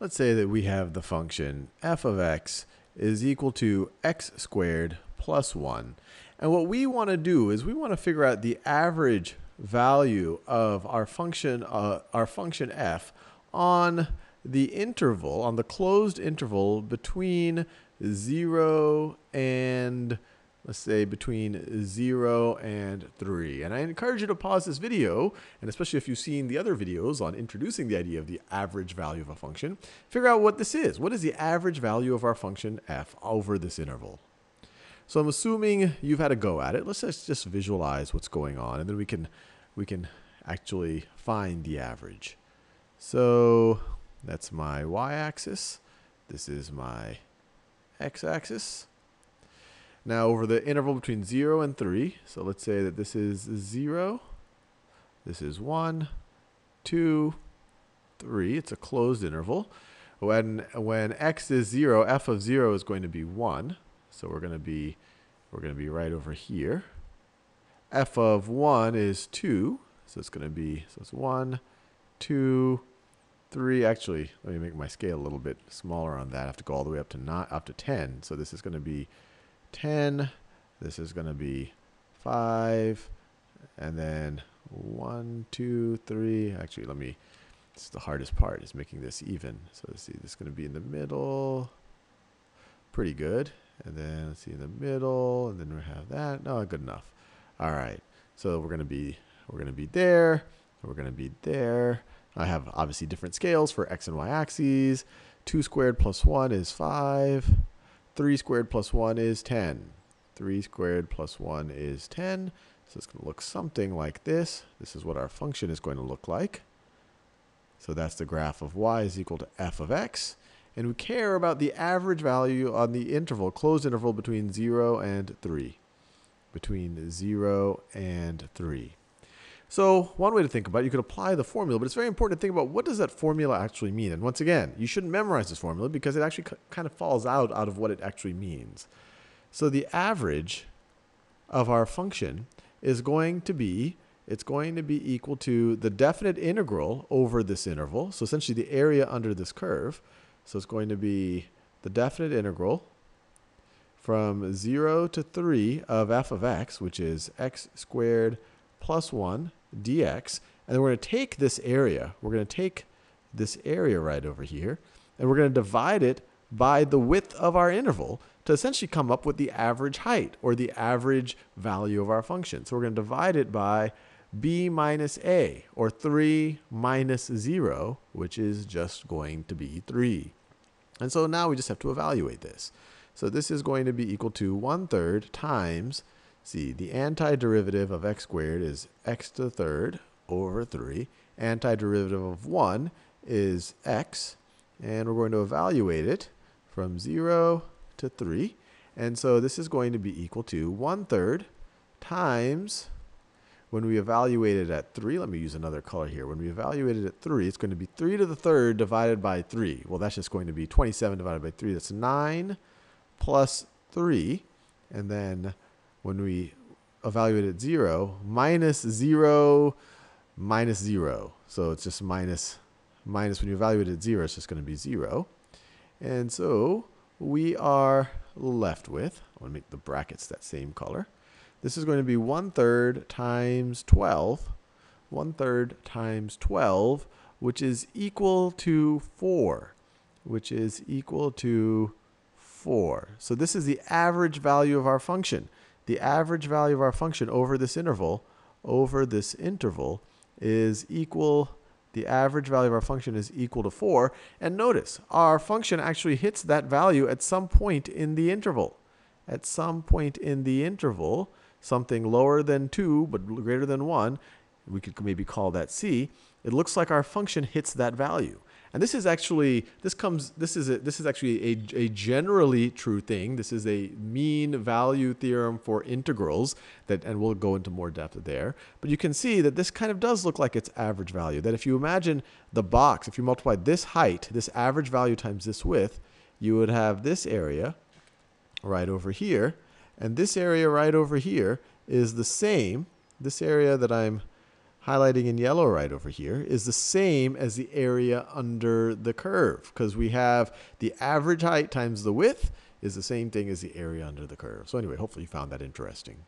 Let's say that we have the function f of x is equal to x squared plus 1. And what we want to do is we want to figure out the average value of our function f on the interval, on the closed interval between 0 and, let's say, between 0 and 3. And I encourage you to pause this video, and especially if you've seen the other videos on introducing the idea of the average value of a function, figure out what this is. What is the average value of our function f over this interval? So I'm assuming you've had a go at it. Let's just visualize what's going on, and then we can actually find the average. So that's my y-axis. This is my x-axis. Now over the interval between 0 and 3, so let's say that this is 0, this is 1, 2, 3. It's a closed interval. When x is 0, f of 0 is going to be 1. So we're going to be right over here. F of 1 is 2. So it's going to be, so it's 1, 2, 3. Actually, let me make my scale a little bit smaller on that. I have to go all the way up to 10. So this is going to be 10. This is going to be 5. And then 1, 2, 3. Actually, this is the hardest part, is making this even. So let's see, this is going to be in the middle. Pretty good. And then let's see, in the middle, and then we have that. No, good enough. All right. So we're going to be there. We're going to be there. I have obviously different scales for x and y axes. 2 squared plus 1 is 5. 3 squared plus 1 is 10. 3 squared plus 1 is 10. So it's going to look something like this. This is what our function is going to look like. So that's the graph of y is equal to f of x. And we care about the average value on the interval, closed interval between 0 and 3. Between 0 and 3. So one way to think about it, you could apply the formula, but it's very important to think about what does that formula actually mean. And once again, you shouldn't memorize this formula because it actually kind of falls out of what it actually means. So the average of our function is going to be, it's going to be equal to the definite integral over this interval. So essentially the area under this curve. So it's going to be the definite integral from 0 to 3 of f of x, which is x squared plus 1 dx. And then we're going to take this area. We're going to take this area right over here, and we're going to divide it by the width of our interval to essentially come up with the average height, or the average value of our function. So we're going to divide it by b minus a, or 3 minus 0, which is just going to be 3. And so now we just have to evaluate this. So this is going to be equal to 1/3 times, see, the antiderivative of x squared is x to the third over 3. Antiderivative of 1 is x. And we're going to evaluate it from 0 to 3. And so this is going to be equal to 1/3 times, when we evaluate it at 3, let me use another color here. When we evaluate it at 3, it's going to be 3 to the third divided by 3. Well, that's just going to be 27 divided by 3. That's 9 plus 3. And then when we evaluate at 0, minus 0 minus 0. So it's just minus, when you evaluate at 0, it's just going to be 0. And so we are left with, I want to make the brackets that same color. This is going to be 1/3 times 12. 1/3 times 12, which is equal to 4. Which is equal to 4. So this is the average value of our function. The average value of our function over this interval is equal, the average value of our function is equal to 4. And notice, our function actually hits that value at some point in the interval. At some point in the interval, something lower than 2 but greater than 1, we could maybe call that c. It looks like our function hits that value. And this is actually, this is actually a generally true thing. This is a mean value theorem for integrals, and we'll go into more depth there. But you can see that this kind of does look like its average value. That if you imagine the box, if you multiply this height, this average value times this width, you would have this area right over here. And this area right over here is the same, this area that I'm highlighting in yellow right over here, is the same as the area under the curve, because we have the average height times the width is the same thing as the area under the curve. So anyway, hopefully you found that interesting.